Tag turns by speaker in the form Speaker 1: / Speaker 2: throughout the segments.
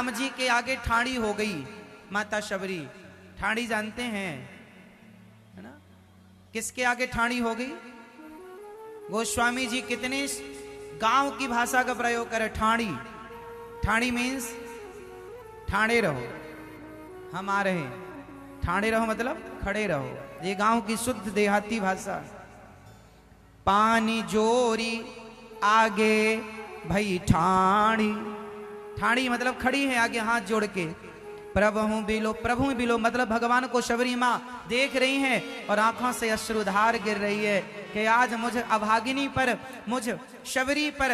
Speaker 1: राम जी के आगे ठाड़ी हो गई माता शबरी। ठाड़ी जानते हैं है ना, किसके आगे ठाड़ी हो गई? गोस्वामी जी कितने गांव की भाषा का प्रयोग करे। ठाड़ी, ठाड़ी मीन्स ठाणे रहो, हम आ रहे हैं। ठाणे रहो मतलब खड़े रहो, ये गांव की शुद्ध देहाती भाषा। पानी जोरी आगे भई ठाणी, ठाणी मतलब खड़ी है आगे हाथ जोड़ के। प्रभु बिलो, प्रभु बिलो मतलब भगवान को शबरी माँ देख रही हैं और आंखों से अश्रुधार गिर रही है कि आज मुझ अभागिनी पर, मुझ शबरी पर,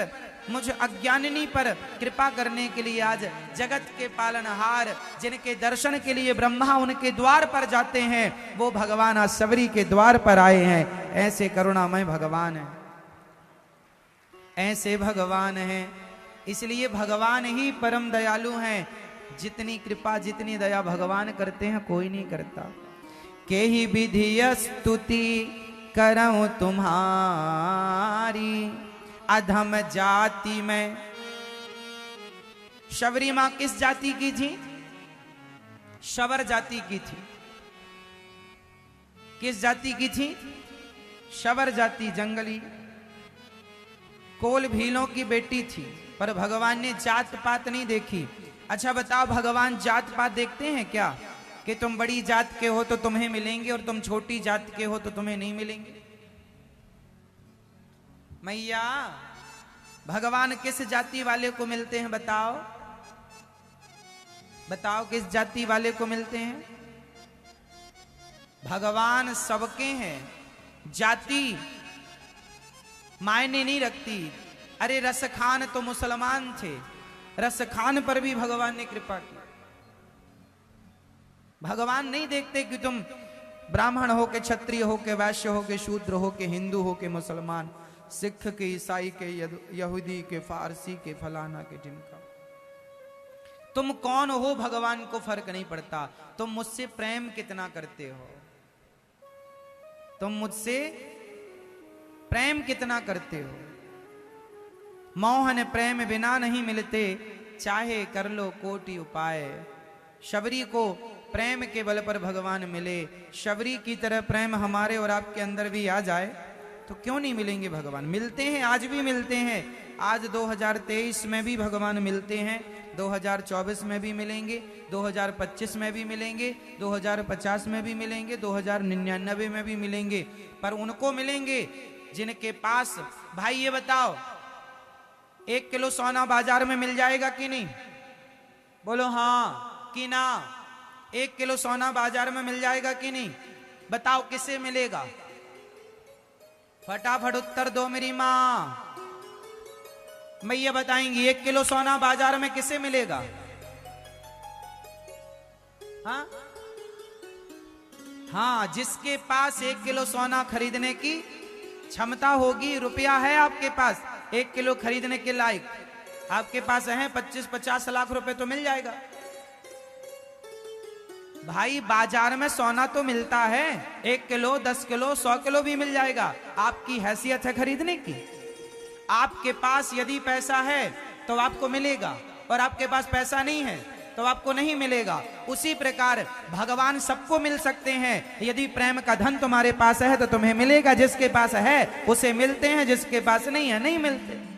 Speaker 1: मुझ अज्ञानिनी पर कृपा करने के लिए आज जगत के पालनहार, जिनके दर्शन के लिए ब्रह्मा उनके द्वार पर जाते हैं, वो भगवान आज शबरी के द्वार पर आए हैं। ऐसे करुणामय भगवान है, ऐसे भगवान हैं। इसलिए भगवान ही परम दयालु हैं। जितनी कृपा जितनी दया भगवान करते हैं कोई नहीं करता। के ही विधि स्तुति करऊं तुम्हारी, अधम जाति में। शबरी मां किस जाति की थी? शबर जाति की थी। किस जाति की थी? शबर जाति, जंगली कोल भीलों की बेटी थी। पर भगवान ने जात पात नहीं देखी। अच्छा बताओ, भगवान जात पात देखते हैं क्या? कि तुम बड़ी जात के हो तो तुम्हें मिलेंगे और तुम छोटी जात के हो तो तुम्हें नहीं मिलेंगे? मैया, भगवान किस जाति वाले को मिलते हैं बताओ? बताओ किस जाति वाले को मिलते हैं? भगवान सबके हैं, जाति मायने नहीं रखती। अरे रसखान तो मुसलमान थे, रसखान पर भी भगवान ने कृपा की। भगवान नहीं देखते कि तुम ब्राह्मण हो के, क्षत्रिय हो के, वैश्य हो के, शूद्र हो के, हिंदू हो के, मुसलमान, सिख के, ईसाई के, यहूदी के, फारसी के, फलाना के, ढिमका। तुम कौन हो भगवान को फर्क नहीं पड़ता। तुम मुझसे प्रेम कितना करते हो, तुम मुझसे प्रेम कितना करते हो। मोहन प्रेम बिना नहीं मिलते, चाहे कर लो कोटि उपाय। शबरी को प्रेम के बल पर भगवान मिले। शबरी की तरह प्रेम हमारे और आपके अंदर भी आ जाए तो क्यों नहीं मिलेंगे भगवान? मिलते हैं, आज भी मिलते हैं। आज 2023 में भी भगवान मिलते हैं, 2024 में भी मिलेंगे, 2025 में भी मिलेंगे, 2050 में भी मिलेंगे, 2099 में भी मिलेंगे। पर उनको मिलेंगे जिनके पास, भाई ये बताओ, 1 किलो सोना बाजार में मिल जाएगा कि नहीं? बोलो हाँ कि ना। 1 किलो सोना बाजार में मिल जाएगा कि नहीं? बताओ किसे मिलेगा? फटाफट उत्तर दो मेरी मां। मैया बताएंगी 1 किलो सोना बाजार में किसे मिलेगा? हाँ हाँ, जिसके पास 1 किलो सोना खरीदने की क्षमता होगी। रुपया है आपके पास 1 किलो खरीदने के लायक, आपके पास है 25-50 लाख रुपए तो मिल जाएगा। भाई बाजार में सोना तो मिलता है, 1 किलो, 10 किलो, 100 किलो भी मिल जाएगा। आपकी हैसियत है खरीदने की। आपके पास यदि पैसा है तो आपको मिलेगा, और आपके पास पैसा नहीं है तो आपको नहीं मिलेगा। उसी प्रकार भगवान सबको मिल सकते हैं। यदि प्रेम का धन तुम्हारे पास है तो तुम्हें मिलेगा। जिसके पास है उसे मिलते हैं, जिसके पास नहीं है नहीं मिलते।